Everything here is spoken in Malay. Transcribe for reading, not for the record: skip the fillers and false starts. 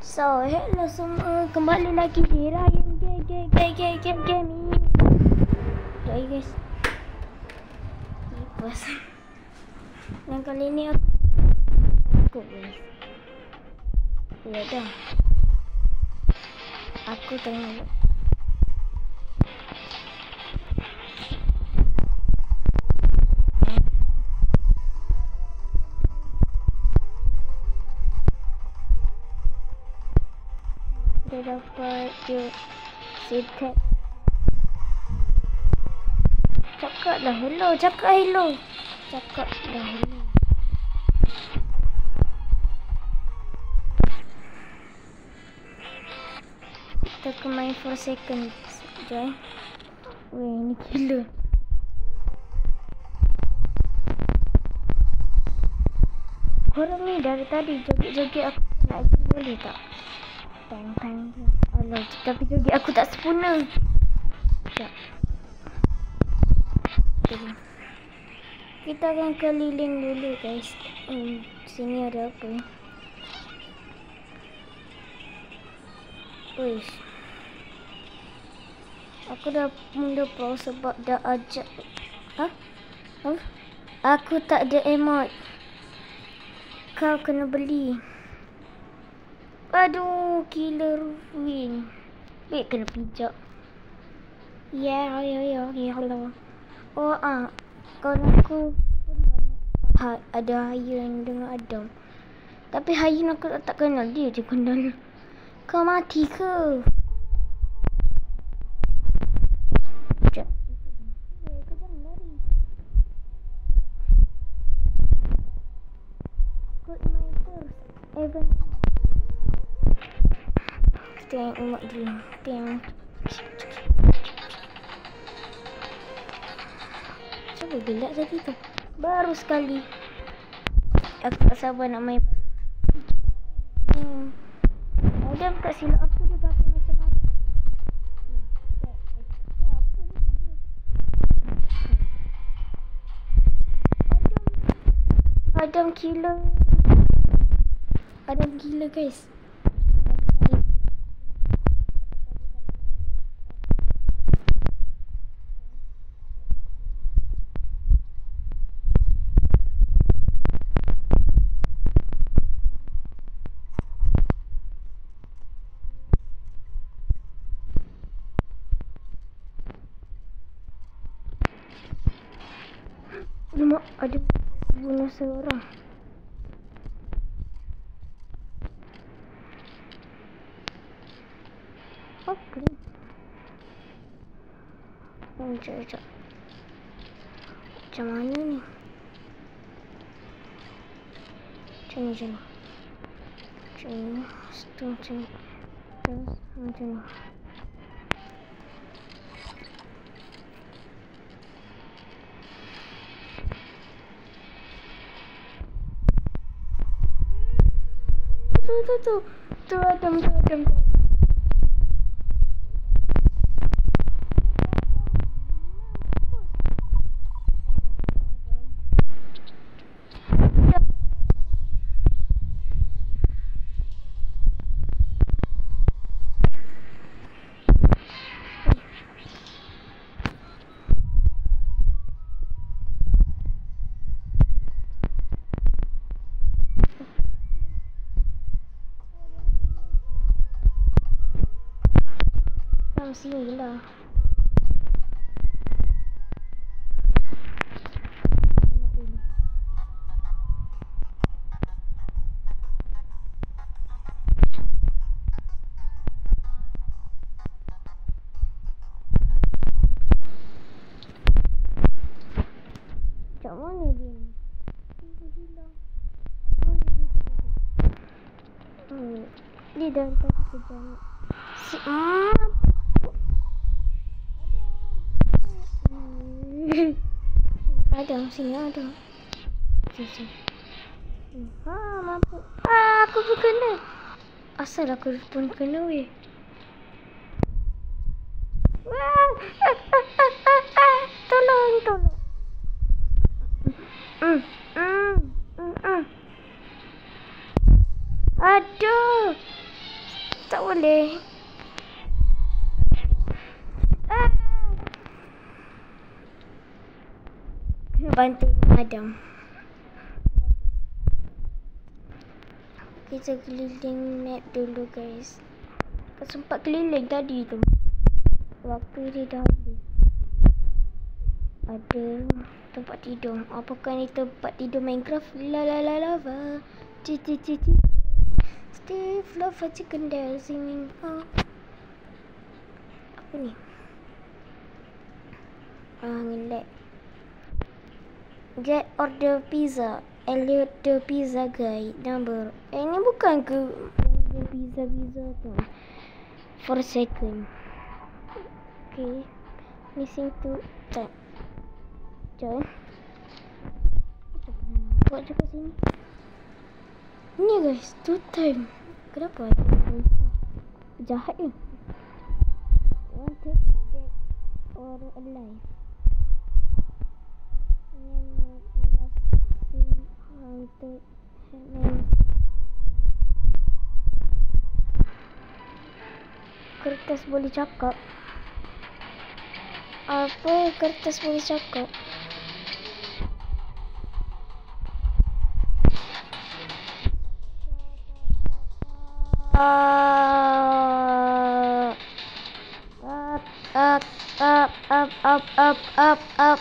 So, hello semua, kembali lagi di Ryan Gaming. Okay guys, kipas. Dan kali ni aku guys. Ya dah. Aku tengok. Dia dapat dia setek. Cakap dah hello. Cakap dah hello. Kita ke main 4 second. Sekejap Weh, ni gila. Korang ni dari tadi joget-joget aku nak game boleh tak? Tang. Alah, tapi joget aku tak sempurna. Sekejap. Kita akan keliling dulu guys. Sini ada apa? Wih. Aku dah mula pause sebab dah ajak. Aku tak ada emote. Kau kena beli. Aduh, killer win. Wait, kena pijak. Ya. Oh, kawan aku pun banyak. Ada Hayun dengan Adam. Tapi Hayun aku tak kenal, dia je kenal. Kau mati ke? Sekejap. Kau jangan lari. Put my first event. Kita yang umat dulu. Coba gelap tadi tu. Baru sekali. Aku tak sabar nak main. Adam tak silap aku, dia pakai macam apa? Adam gila. Adam gila guys. Mak, ada bunuh seorang. Apa ni? Sekejap. Macam mana ni? Macam ni. Macam ni. Tu Adam. Sini lah. Macam mana dia ni? Dia dah tadi kejam. Ada sini ada. Sini. Mampu. Aku pun kena. Asal aku pun kena weh. Tolong. Aduh. boleh. Kena bantu Adam. Kita keliling map dulu guys. Tak sempat keliling tadi tu. Waktu dia dah habis. Ada tempat tidur. Apakah ni tempat tidur Minecraft? La la la lava. Cici cici. Steve love chicken dancing. Oh. Apa ni? Ngelak. Get order pizza. Elliot the pizza guy number. Ini bukan ke yang pizza tu. For a second. Okay. Missing two time. Jom. Buat dekat sini. Ni guys, two time. Kenapa ada jahat ni? Wanted dead or alive. Kertas boleh cakap. Apa kertas boleh cakap? Up.